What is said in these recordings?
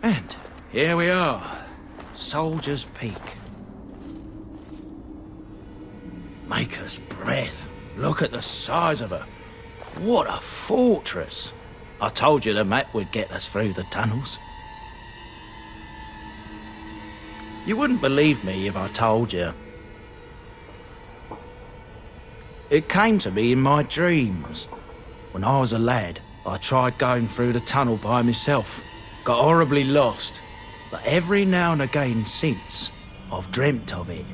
And here we are, Soldier's Peak. Maker's breath. Look at the size of her. What a fortress. I told you the map would get us through the tunnels. You wouldn't believe me if I told you. It came to me in my dreams. When I was a lad, I tried going through the tunnel by myself. Got horribly lost. But every now and again since, I've dreamt of it.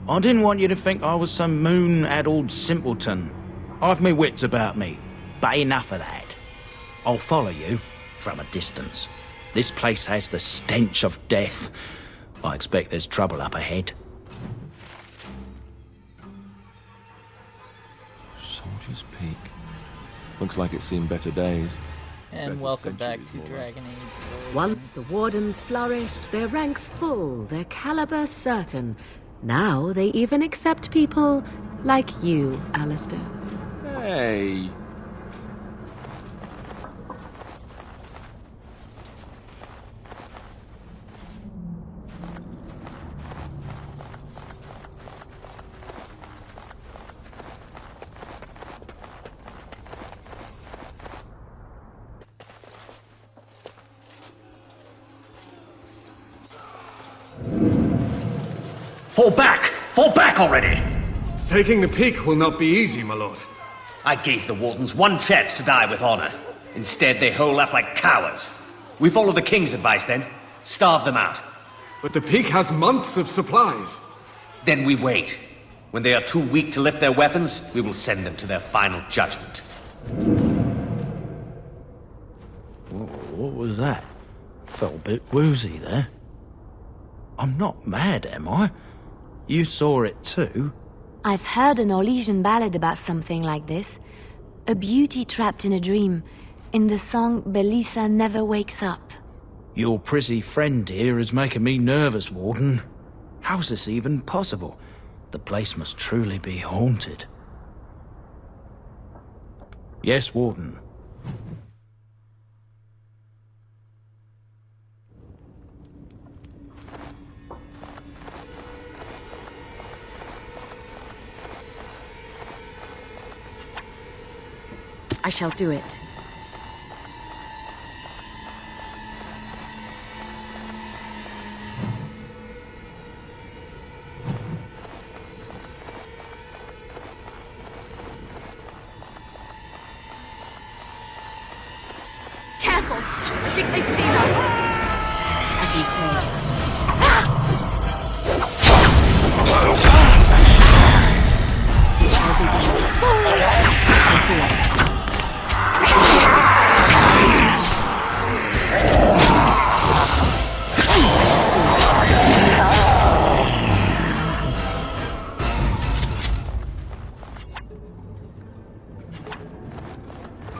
I didn't want you to think I was some moon-addled simpleton. I've my wits about me, but enough of that. I'll follow you from a distance. This place has the stench of death. I expect there's trouble up ahead. Soldier's Peak. Looks like it's seen better days. And welcome back to Dragon Age Origins. Once the Wardens flourished, their ranks full, their caliber certain. Now they even accept people like you, Alistair. Hey! Fall back! Fall back already! Taking the peak will not be easy, my lord. I gave the Wardens one chance to die with honor. Instead, they hole up like cowards. We follow the King's advice then. Starve them out. But the peak has months of supplies. Then we wait. When they are too weak to lift their weapons, we will send them to their final judgment. What was that? Felt a bit woozy there. I'm not mad, am I? You saw it too? I've heard a Norwegian ballad about something like this. A beauty trapped in a dream. In the song, Belisa never wakes up. Your prissy friend here is making me nervous, Warden. How's this even possible? The place must truly be haunted. Yes, Warden. I shall do it. Careful! I think they've seen us! As you say.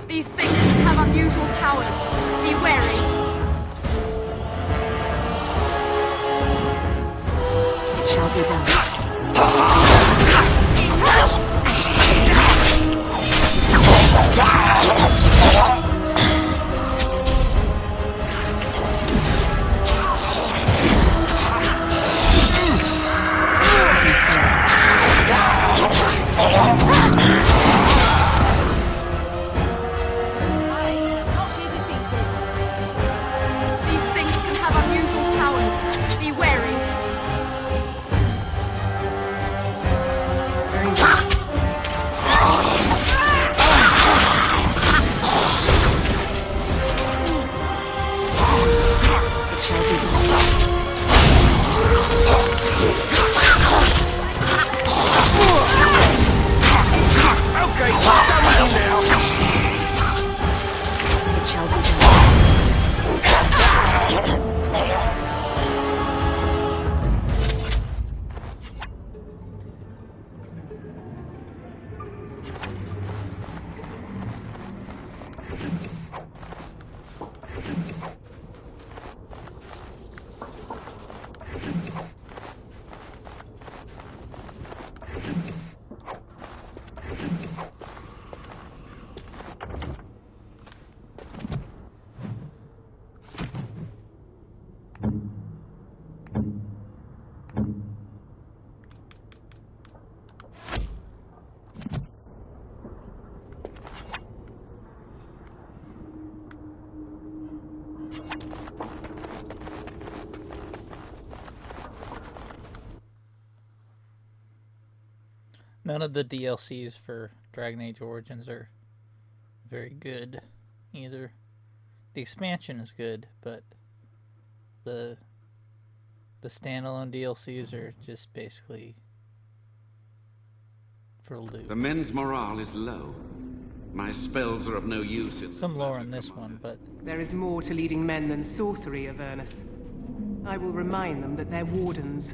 These things have unusual powers. Be wary. It shall be done. None of the DLCs for Dragon Age Origins are very good either. The expansion is good, but the standalone DLCs are just basically for loot. The men's morale is low. My spells are of no use. Some lore in this one, but There is more to leading men than sorcery, Avernus. I will remind them that they're wardens.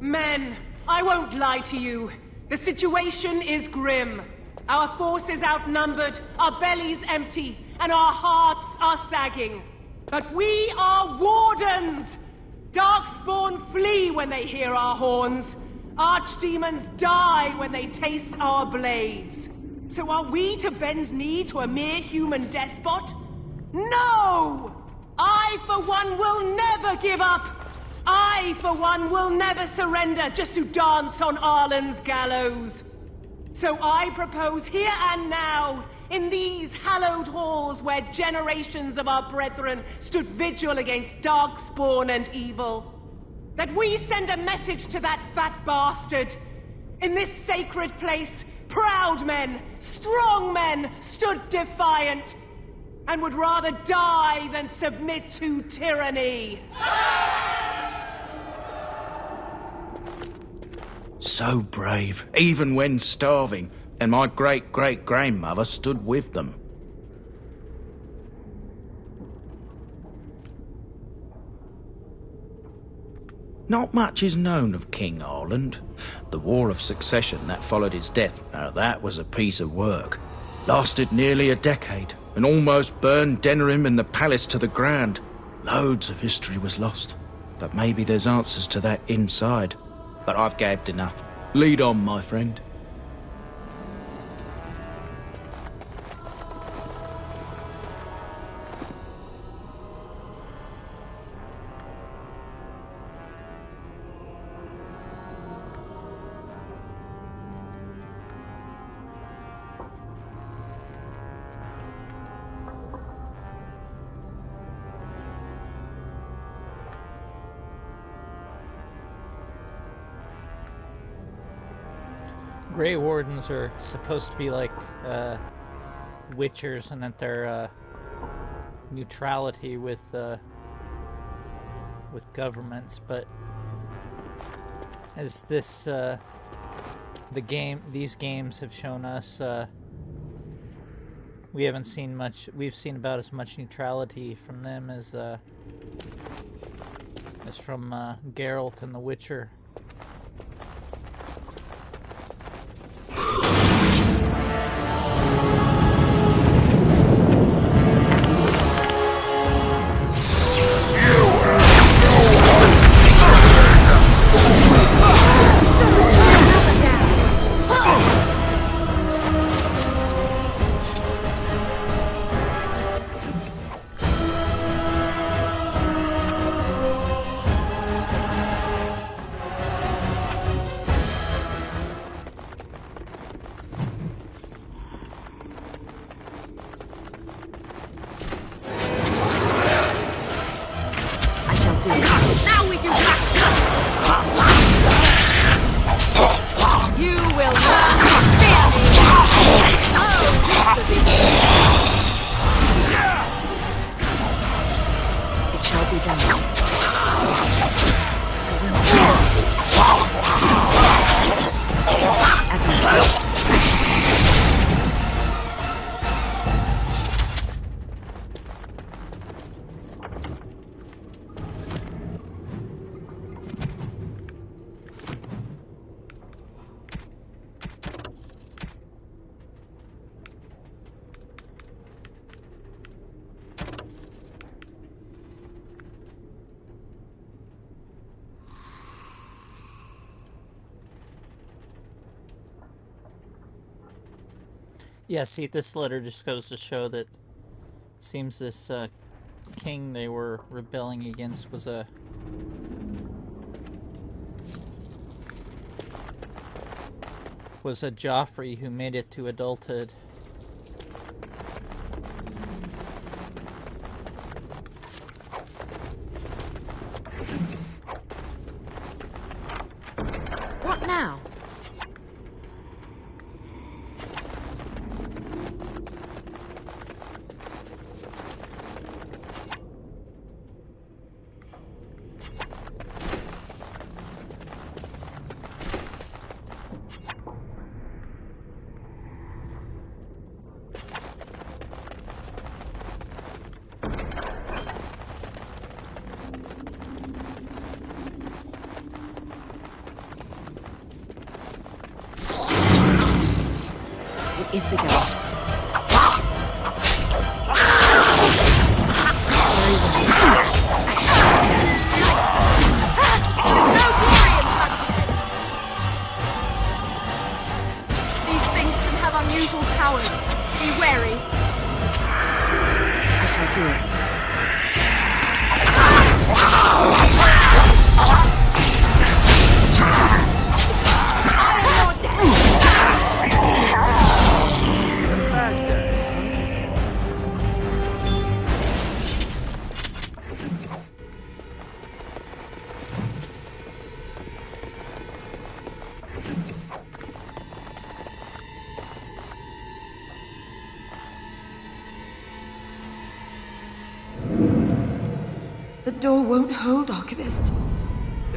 Men, I won't lie to you. The situation is grim. Our forces outnumbered, our bellies empty, and our hearts are sagging. But we are wardens! Darkspawn flee when they hear our horns. Archdemons die when they taste our blades. So are we to bend knee to a mere human despot? No! I, for one, will never give up! I, for one, will never surrender just to dance on Arlen's gallows. So I propose here and now, in these hallowed halls where generations of our brethren stood vigil against darkspawn and evil, that we send a message to that fat bastard. In this sacred place, proud men, strong men stood defiant, and would rather die than submit to tyranny. So brave, even when starving, and my great-great-grandmother stood with them. Not much is known of King Arland. The War of Succession that followed his death, now that was a piece of work. Lasted nearly a decade, and almost burned Denerim and the palace to the ground. Loads of history was lost, but maybe there's answers to that inside. But I've gabbed enough. Lead on, my friend. Grey Wardens are supposed to be like Witchers, and that their neutrality with governments, but as these games have shown us, we haven't seen much. We've seen about as much neutrality from them as from Geralt and the Witcher. Yeah, see, this letter just goes to show that it seems this king they were rebelling against was a Joffrey who made it to adulthood. What now? is begun. These things can have unusual powers. Be wary. I shall do it. The door won't hold, Archivist.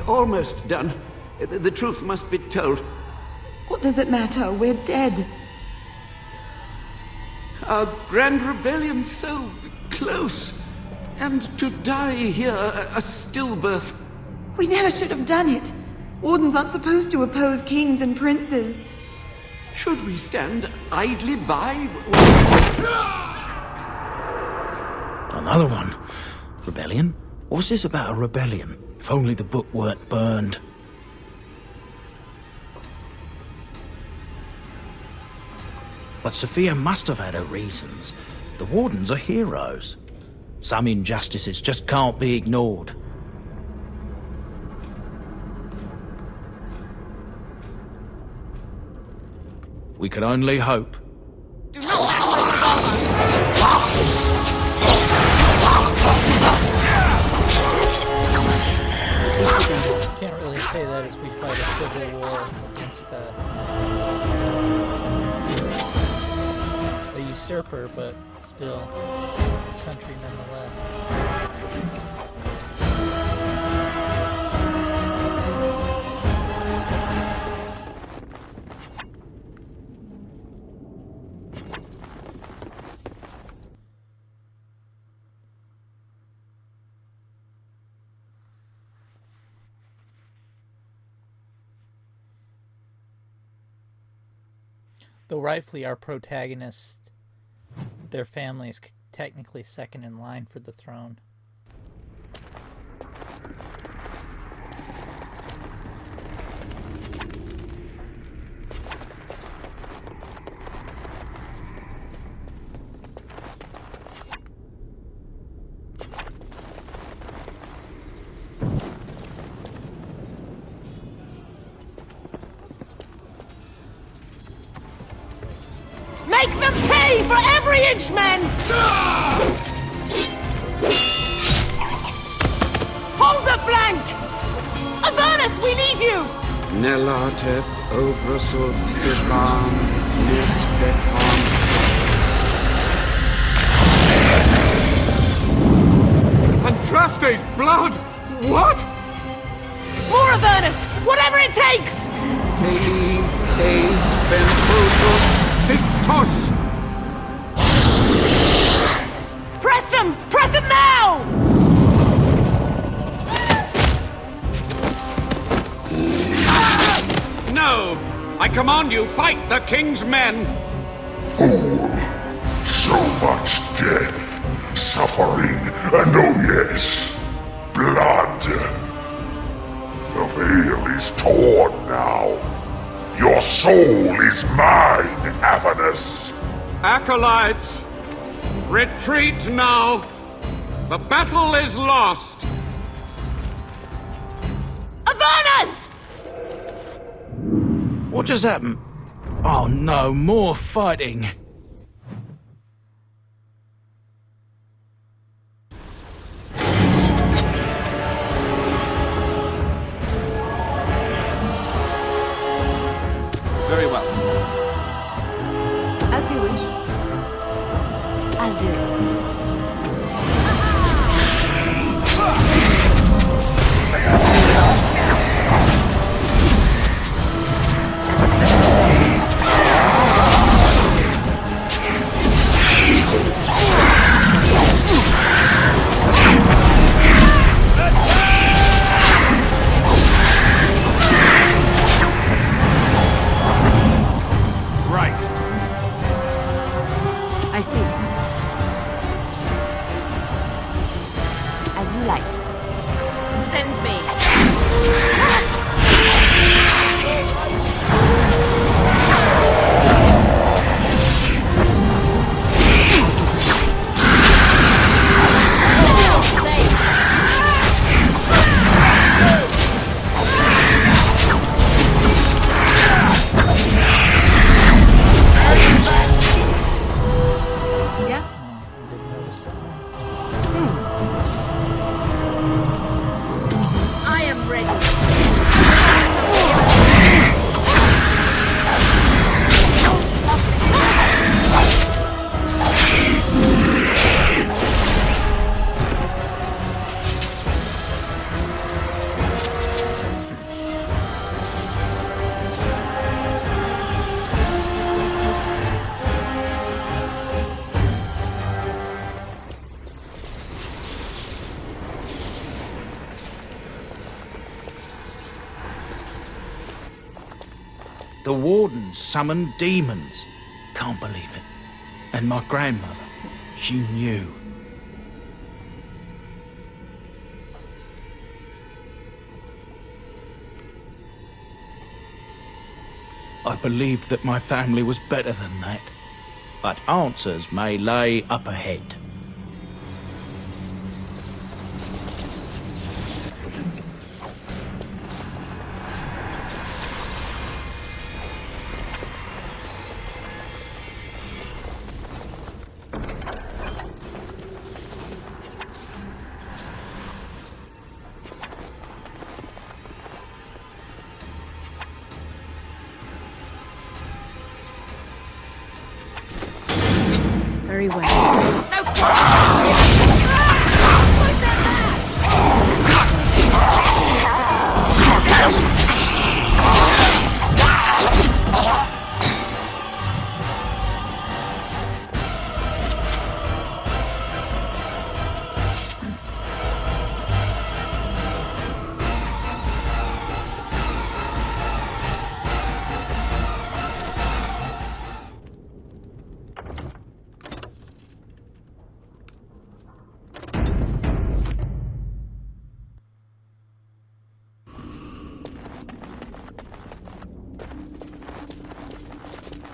Almost done. The truth must be told. What does it matter? We're dead. Our grand rebellion so close. And to die here, a stillbirth. We never should have done it. Wardens aren't supposed to oppose kings and princes. Should we stand idly by? Another one. Rebellion? What's this about a rebellion? If only the book weren't burned. But Sophia must have had her reasons. The Wardens are heroes. Some injustices just can't be ignored. We can only hope. Do not act like Can't really say that as we fight a civil war against a usurper, but still a country nonetheless. Though rightfully our protagonist, their family is technically second in line for the throne. Make them pay for every inch, men! Hold the flank! Avernus, we need you! Nelatep obrasoth sifam niftepan. Andraste's blood! What? More Avernus! Whatever it takes! Hei benfotos victos! Press them! Press them now! No! I command you, fight the king's men! Fool! So much death, suffering, and oh yes, blood. The veil is torn now. Your soul is mine, Avernus. Acolytes, retreat now. The battle is lost. Avernus! What just happened? Oh no, more fighting. Very well. As you wish. I'll do it. you like. Send me. Yes? Didn't notice that one. I am ready. The wardens summoned demons. Can't believe it. And my grandmother, she knew. I believed that my family was better than that. But answers may lay up ahead. Very well.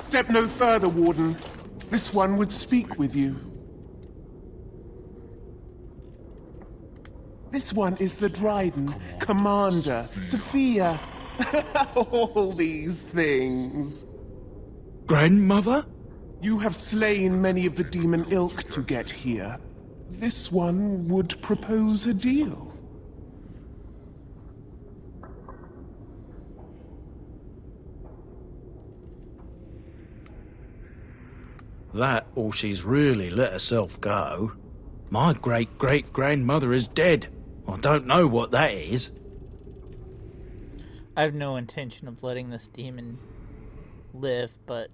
Step no further, Warden. This one would speak with you. This one is the Dryden, Commander, Sophia. All these things. Grandmother? You have slain many of the demon ilk to get here. This one would propose a deal. That or she's really let herself go. My great-great-grandmother is dead. I don't know what that is. I have no intention of letting this demon live, but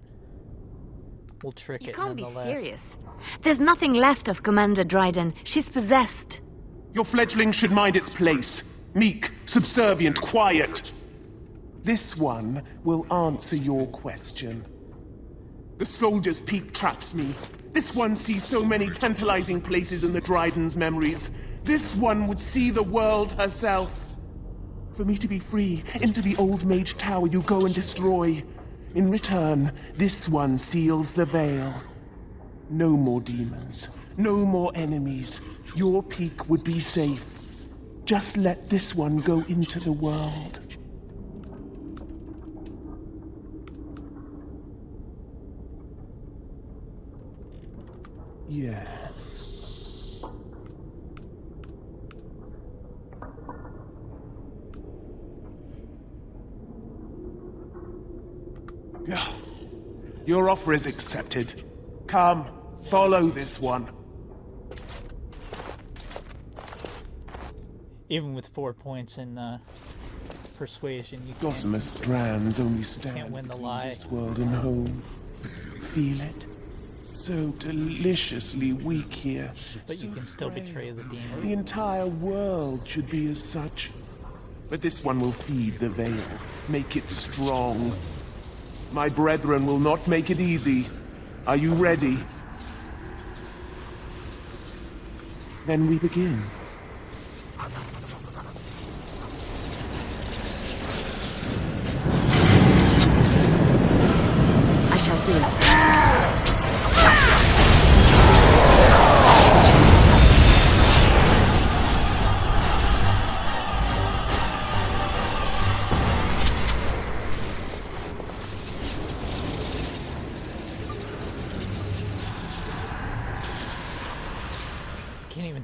we'll trick You it can't be nonetheless. serious. There's nothing left of Commander Dryden. She's possessed. Your fledgling should mind its place. Meek, subservient, quiet. This one will answer your question. The soldier's peak traps me. This one sees so many tantalizing places in the Dryden's memories. This one would see the world herself. For me to be free, into the old mage tower you go and destroy. In return, this one seals the veil. No more demons, no more enemies. Your peak would be safe. Just let this one go into the world. Yes. Your offer is accepted. Come, follow this one. Even with 4 points in persuasion, you Gossamer strands only stand can't win the between lie. this world and home. Feel it? So deliciously weak here. But you can still betray the demon. The entire world should be as such. But this one will feed the veil, make it strong. My brethren will not make it easy. Are you ready? Then we begin.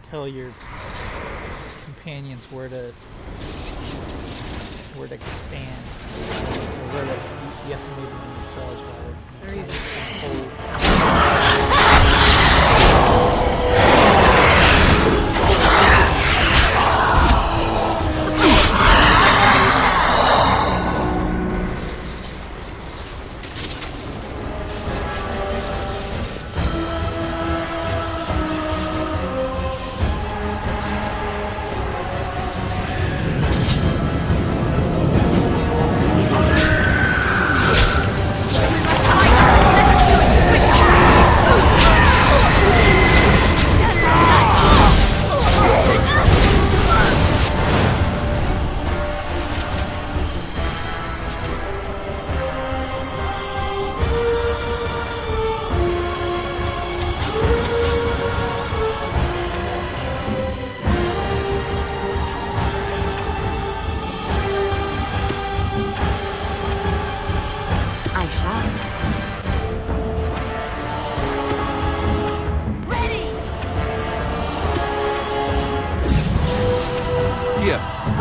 tell your companions where to stand, or where you have to move them yourselves rather than hold.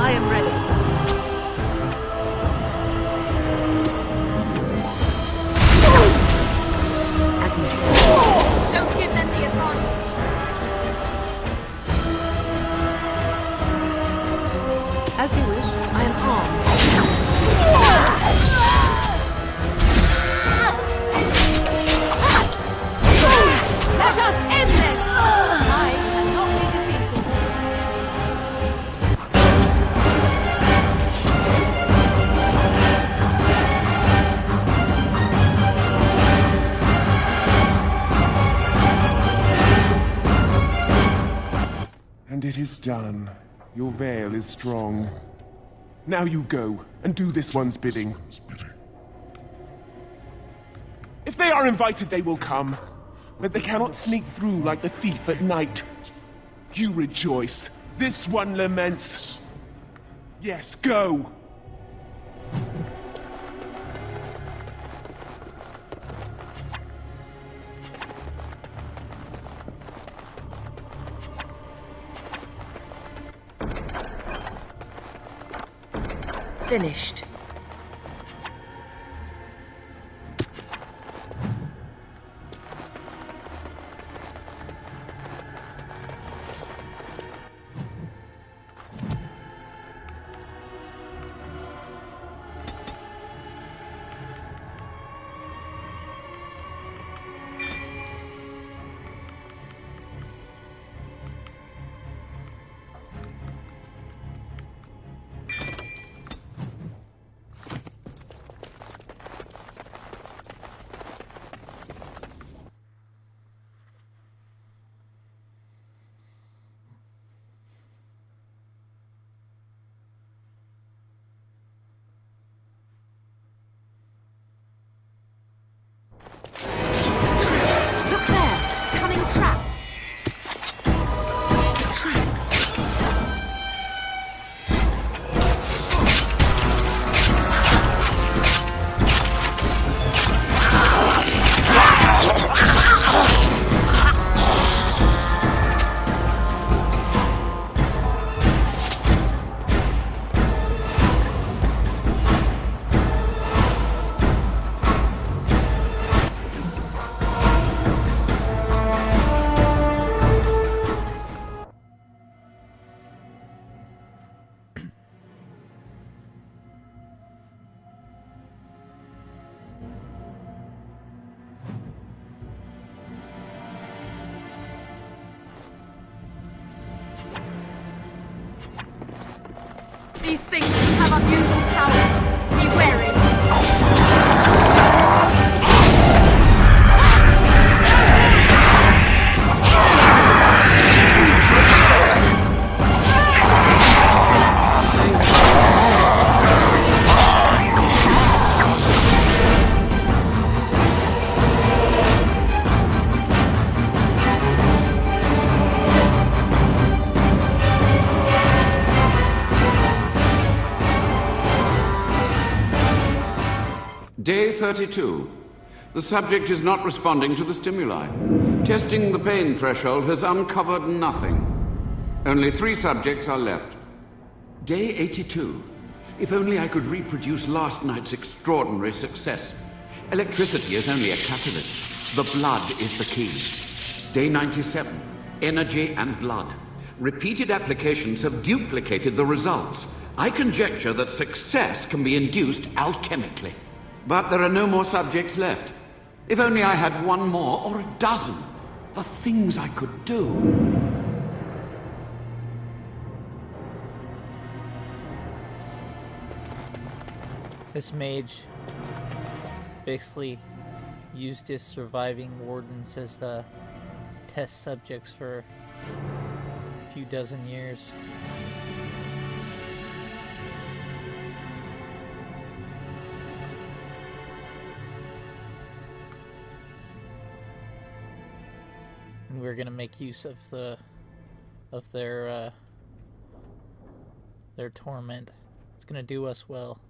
I am ready. As you say. Don't give them the advantage. As you wish. I am armed. Let us end this! I cannot be defeated. And it is done. Your veil is strong. Now you go, and do this one's bidding. If they are invited, they will come. But they cannot sneak through like the thief at night. You rejoice. This one laments. Yes, go! Finished. These things have unusual powers. Be wary. Day 32. The subject is not responding to the stimuli. Testing the pain threshold has uncovered nothing. Only 3 subjects are left. Day 82. If only I could reproduce last night's extraordinary success. Electricity is only a catalyst. The blood is the key. Day 97. Energy and blood. Repeated applications have duplicated the results. I conjecture that success can be induced alchemically. But there are no more subjects left. If only I had 1 more, or a dozen. The things I could do. This mage basically used his surviving wardens as test subjects for a few dozen years. And we're gonna make use of their torment. It's gonna do us well.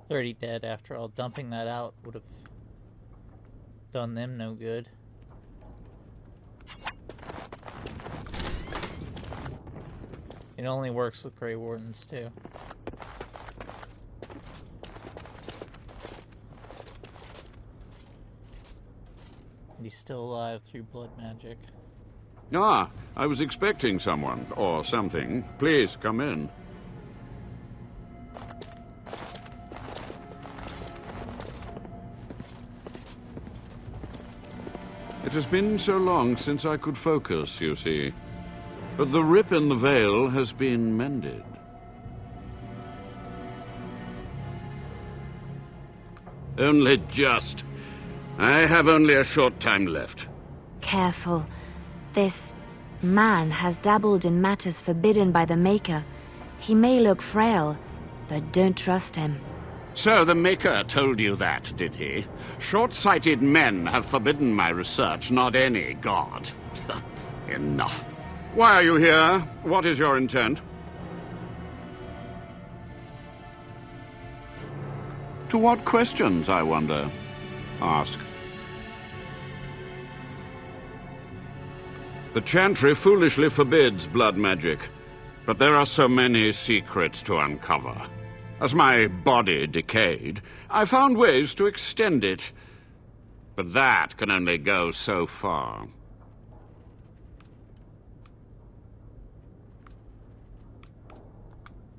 They're already dead after all. Dumping that out would have done them no good. It only works with Grey Wardens, too. And he's still alive through blood magic. Ah, I was expecting someone, or something. Please, come in. It has been so long since I could focus, you see. But the rip in the veil has been mended. Only just. I have only a short time left. Careful. This man has dabbled in matters forbidden by the Maker. He may look frail, but don't trust him. So the Maker told you that, did he? Short-sighted men have forbidden my research, not any god. Enough. Why are you here? What is your intent? To what questions, I wonder? Ask. The Chantry foolishly forbids blood magic, but there are so many secrets to uncover. As my body decayed, I found ways to extend it. But that can only go so far.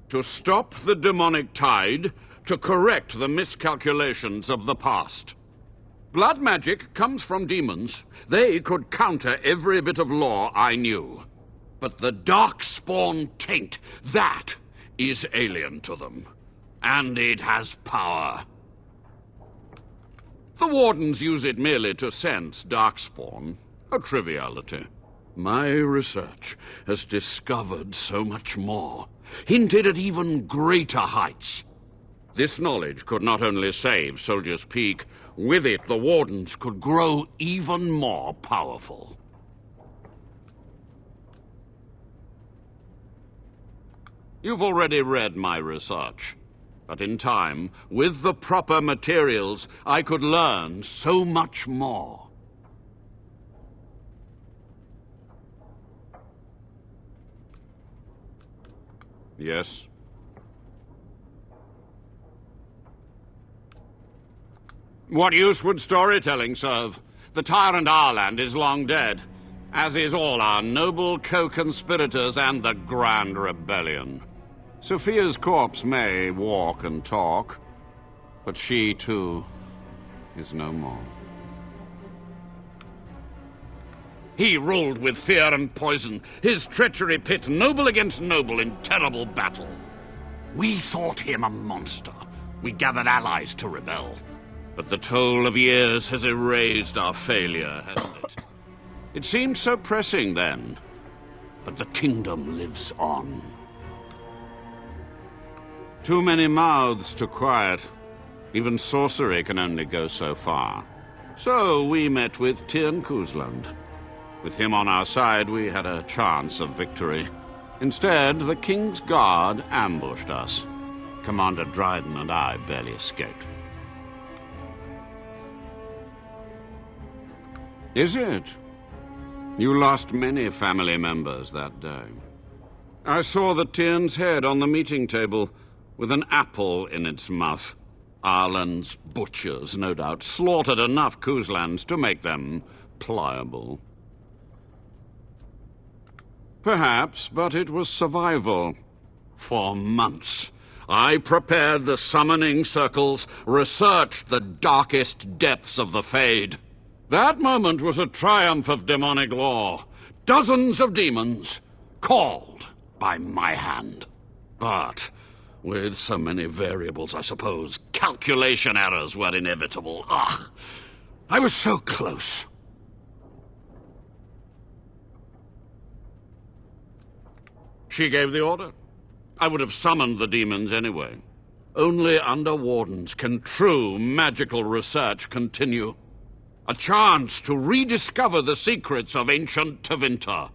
To stop the demonic tide, to correct the miscalculations of the past. Blood magic comes from demons. They could counter every bit of law I knew. But the darkspawn taint, that is alien to them. And it has power. The Wardens use it merely to sense darkspawn, a triviality. My research has discovered so much more, hinted at even greater heights. This knowledge could not only save Soldier's Peak, with it the Wardens could grow even more powerful. You've already read my research. But in time, with the proper materials, I could learn so much more. Yes? What use would storytelling serve? The tyrant Arland is long dead, as is all our noble co-conspirators and the Grand Rebellion. Sophia's corpse may walk and talk, but she, too, is no more. He ruled with fear and poison, his treachery pit noble against noble in terrible battle. We thought him a monster. We gathered allies to rebel. But the toll of years has erased our failure, hasn't it? It seemed so pressing then, but the kingdom lives on. Too many mouths to quiet. Even sorcery can only go so far. So we met with Tyrn Kuzland. With him on our side, we had a chance of victory. Instead, the King's Guard ambushed us. Commander Dryden and I barely escaped. Is it? You lost many family members that day. I saw the Tyrn's head on the meeting table, with an apple in its mouth. Arlen's butchers, no doubt, slaughtered enough Kuzlands to make them pliable. Perhaps, but it was survival. For months, I prepared the summoning circles, researched the darkest depths of the Fade. That moment was a triumph of demonic law. Dozens of demons, called by my hand. But with so many variables, I suppose, calculation errors were inevitable. I was so close. She gave the order. I would have summoned the demons anyway. Only under wardens can true magical research continue. A chance to rediscover the secrets of ancient Tevinter.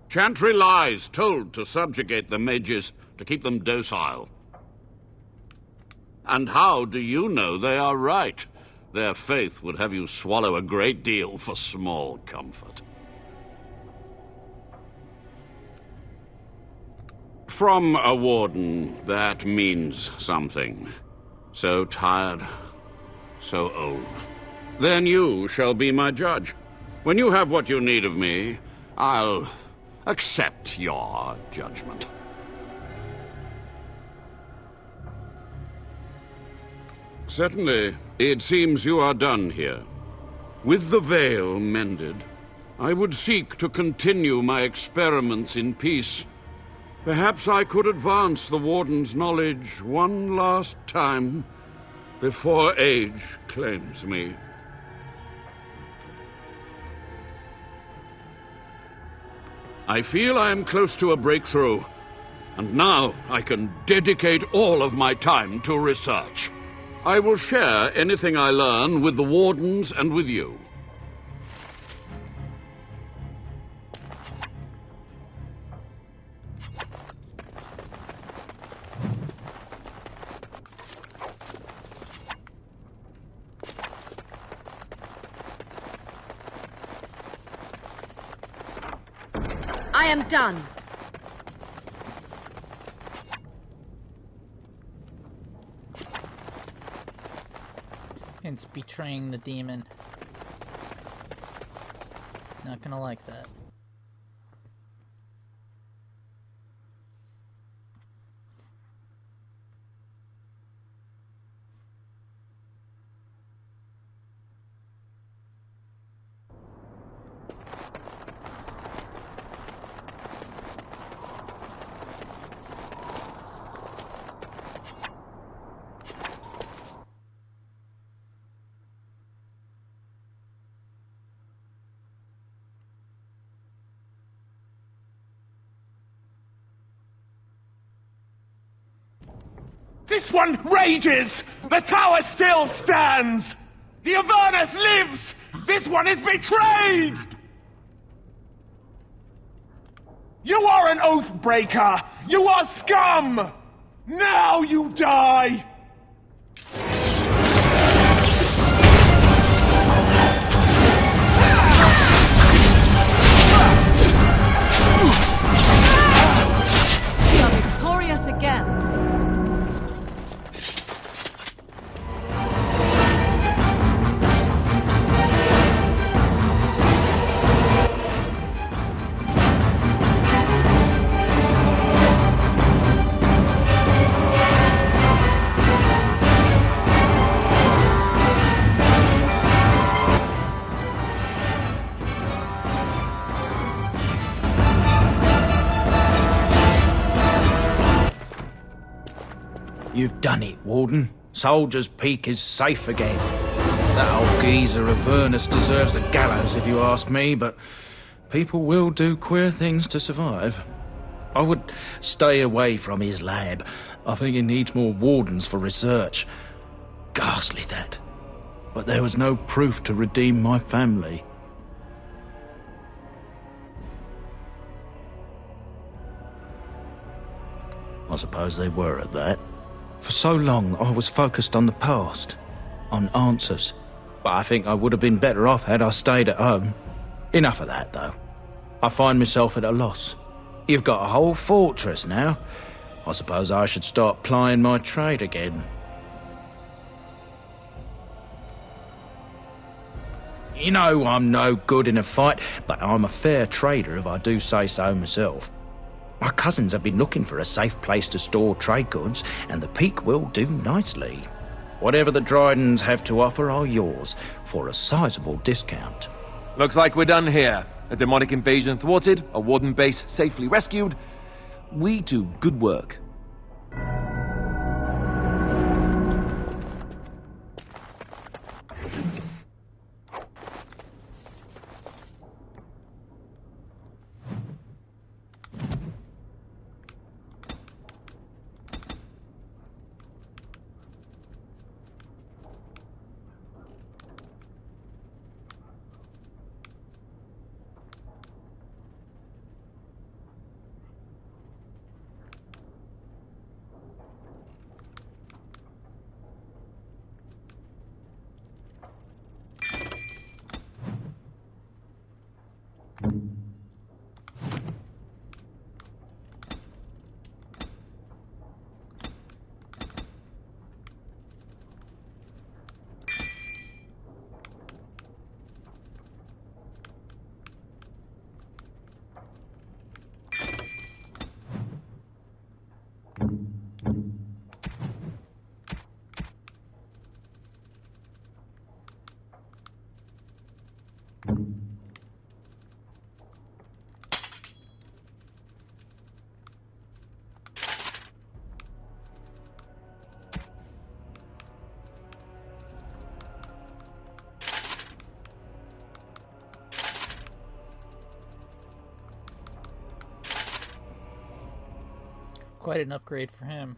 Chantry lies told to subjugate the mages, to keep them docile. And how do you know they are right? Their faith would have you swallow a great deal for small comfort. From a warden, that means something. So tired, so old. Then you shall be my judge. When you have what you need of me, I'll accept your judgment. Certainly, it seems you are done here. With the veil mended, I would seek to continue my experiments in peace. Perhaps I could advance the Warden's knowledge one last time before age claims me. I feel I am close to a breakthrough, and now I can dedicate all of my time to research. I will share anything I learn with the Wardens and with you. I am done. It's betraying the demon. He's not gonna like that. This one rages! The tower still stands! The Avernus lives! This one is betrayed! You are an oath breaker! You are scum! Now you die! We are victorious again. You've done it, Warden. Soldier's Peak is safe again. That old geezer Avernus deserves the gallows if you ask me, but people will do queer things to survive. I would stay away from his lab. I think he needs more wardens for research. Ghastly, that. But there was no proof to redeem my family. I suppose they were at that. For so long, I was focused on the past, on answers. But I think I would have been better off had I stayed at home. Enough of that, though. I find myself at a loss. You've got a whole fortress now. I suppose I should start plying my trade again. You know I'm no good in a fight, but I'm a fair trader if I do say so myself. My cousins have been looking for a safe place to store trade goods, and the Peak will do nicely. Whatever the Drydens have to offer are yours, for a sizable discount. Looks like we're done here. A demonic invasion thwarted, a warden base safely rescued. We do good work. Quite an upgrade for him.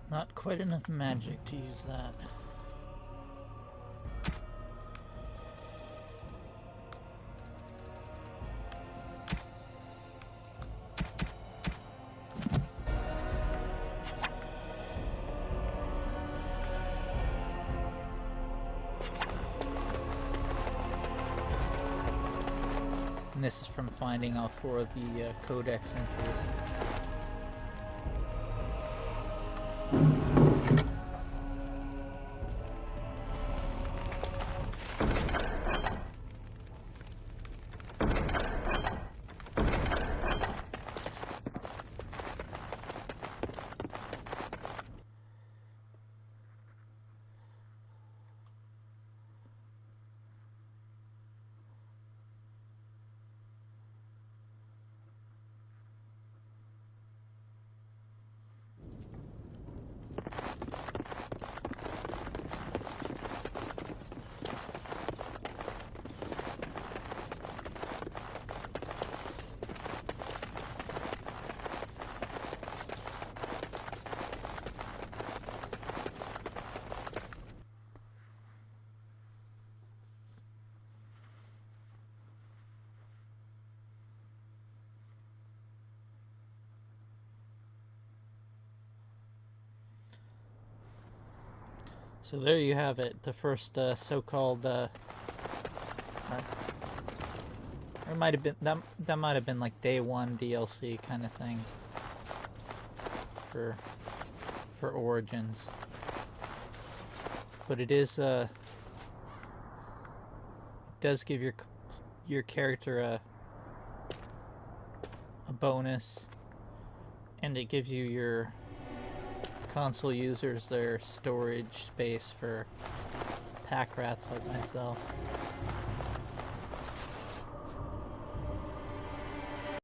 Not quite enough magic to use that. And this is from finding all 4 of the codex entries. So there you have it, the first so-called, it might have been, that might have been like day 1 DLC kind of thing for Origins. But it is, it does give your character a bonus, and it gives you your console users their storage space for pack rats like myself.